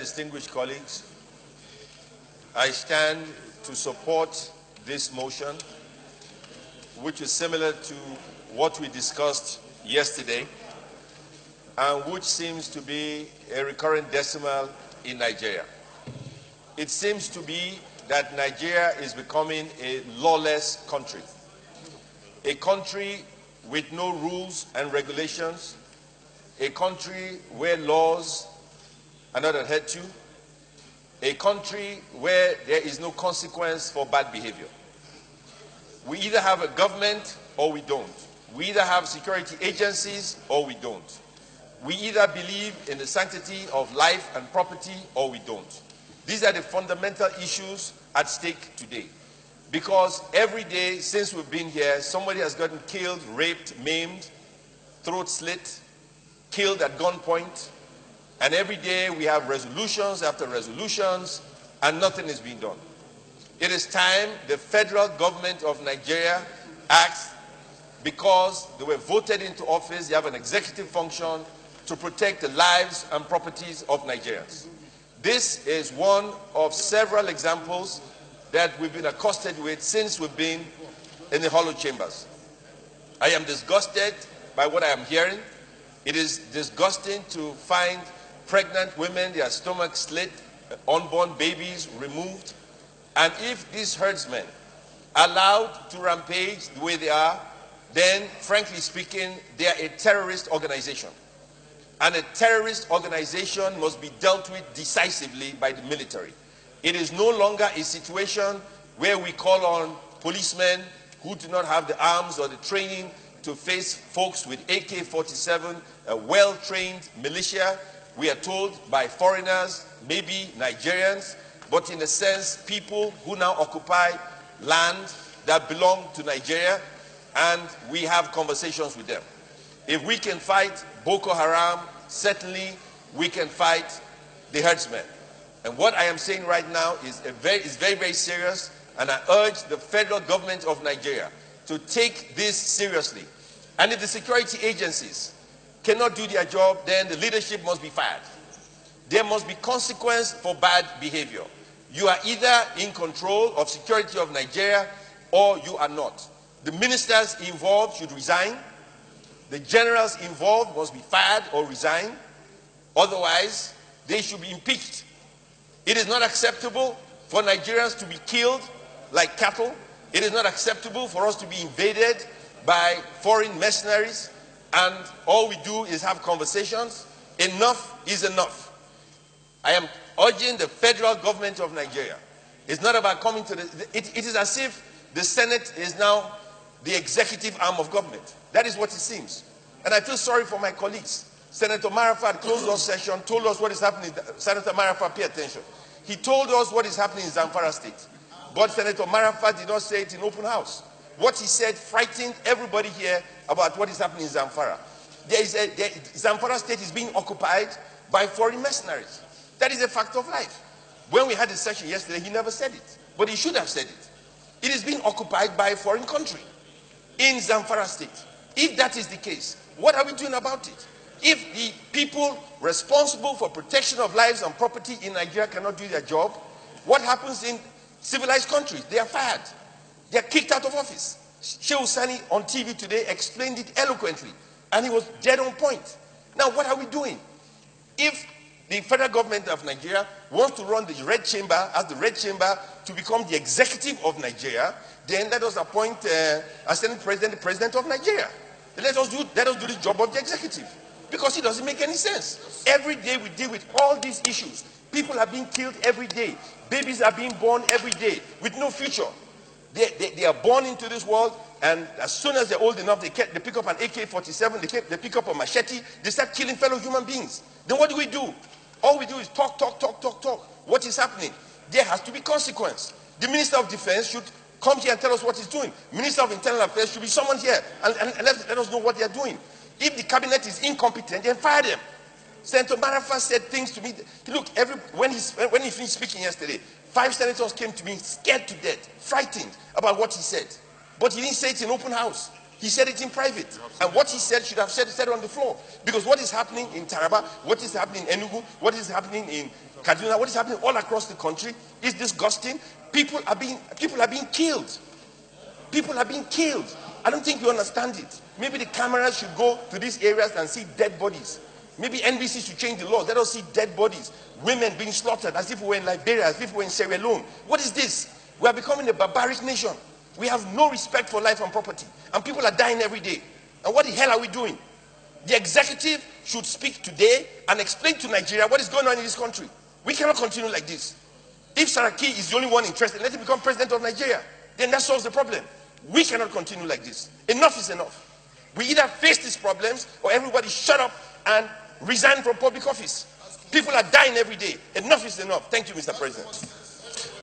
distinguished colleagues, I stand to support this motion, which is similar to what we discussed yesterday, and which seems to be a recurrent decimal in Nigeria. It seems to be that Nigeria is becoming a lawless country, a country with no rules and regulations, a country where laws are not adhered to, a country where there is no consequence for bad behavior. We either have a government or we don't. We either have security agencies or we don't. We either believe in the sanctity of life and property or we don't. These are the fundamental issues at stake today. Because every day since we've been here, somebody has gotten killed, raped, maimed, throat slit, killed at gunpoint. And every day we have resolutions after resolutions, and nothing is being done. It is time the federal government of Nigeria acts, because they were voted into office. They have an executive function to protect the lives and properties of Nigerians. This is one of several examples that we've been accosted with since we've been in the hollow chambers. I am disgusted by what I am hearing. It is disgusting to find pregnant women, their stomachs slit, unborn babies removed. And if these herdsmen are allowed to rampage the way they are, then, frankly speaking, they are a terrorist organization. And a terrorist organization must be dealt with decisively by the military. It is no longer a situation where we call on policemen who do not have the arms or the training to face folks with AK-47, a well-trained militia. We are told by foreigners, maybe Nigerians, but in a sense, people who now occupy land that belong to Nigeria, and we have conversations with them. If we can fight Boko Haram, certainly we can fight the herdsmen. And what I am saying right now is very, very serious, and I urge the federal government of Nigeria to take this seriously. And if the security agencies cannot do their job, then the leadership must be fired. There must be consequence for bad behavior. You are either in control of security of Nigeria or you are not. The ministers involved should resign. The generals involved must be fired or resign. Otherwise, they should be impeached. It is not acceptable for Nigerians to be killed like cattle. It is not acceptable for us to be invaded by foreign mercenaries, and all we do is have conversations. Enough is enough. I am urging the federal government of Nigeria. It's not about coming to it is as if the Senate is now the executive arm of government. That is what it seems. And I feel sorry for my colleagues. Senator Marafat closed our session, told us what is happening. Senator Marafat, pay attention. He told us what is happening in Zamfara State. But Senator Marafat did not say it in open house. What he said frightened everybody here about what is happening in Zamfara. Zamfara State is being occupied by foreign mercenaries. That is a fact of life. When we had a session yesterday, he never said it. But he should have said it. It is being occupied by a foreign country in Zamfara State. If that is the case, what are we doing about it? If the people responsible for protection of lives and property in Nigeria cannot do their job, what happens in civilized countries? They are fired. They are kicked out of office. Shehu Sani on TV today explained it eloquently, and he was dead on point. Now, what are we doing? If the federal government of Nigeria wants to run the Red Chamber as the Red Chamber to become the executive of Nigeria, then let us appoint a Senate President, the President of Nigeria. Let us do the job of the executive, because it doesn't make any sense. Every day we deal with all these issues. People are being killed every day. Babies are being born every day with no future. They are born into this world, and as soon as they're old enough, they pick up an AK-47, they pick up a machete, they start killing fellow human beings. Then what do? All we do is talk. What is happening? There has to be consequence. The Minister of Defense should come here and tell us what he's doing. Minister of Internal Affairs should be someone here and let us know what they are doing. If the cabinet is incompetent, then fire them. Senator Marafat said things to me. Look, when he finished speaking yesterday, 5 senators came to me scared to death, frightened about what he said. But he didn't say it in open house. He said it in private. And what he said should have said on the floor. Because what is happening in Taraba, what is happening in Enugu, what is happening in Kaduna, what is happening all across the country is disgusting. People are being killed. People are being killed. I don't think you understand it. Maybe the cameras should go to these areas and see dead bodies. Maybe NBC should change the law. Let us see dead bodies. Women being slaughtered as if we were in Liberia, as if we were in Sierra Leone. What is this? We are becoming a barbaric nation. We have no respect for life and property. And people are dying every day. And what the hell are we doing? The executive should speak today and explain to Nigeria what is going on in this country. We cannot continue like this. If Saraki is the only one interested, let him become president of Nigeria. Then that solves the problem. We cannot continue like this. Enough is enough. We either face these problems or everybody shut up and resign from public office. People are dying every day. Enough is enough. Thank you, Mr. President.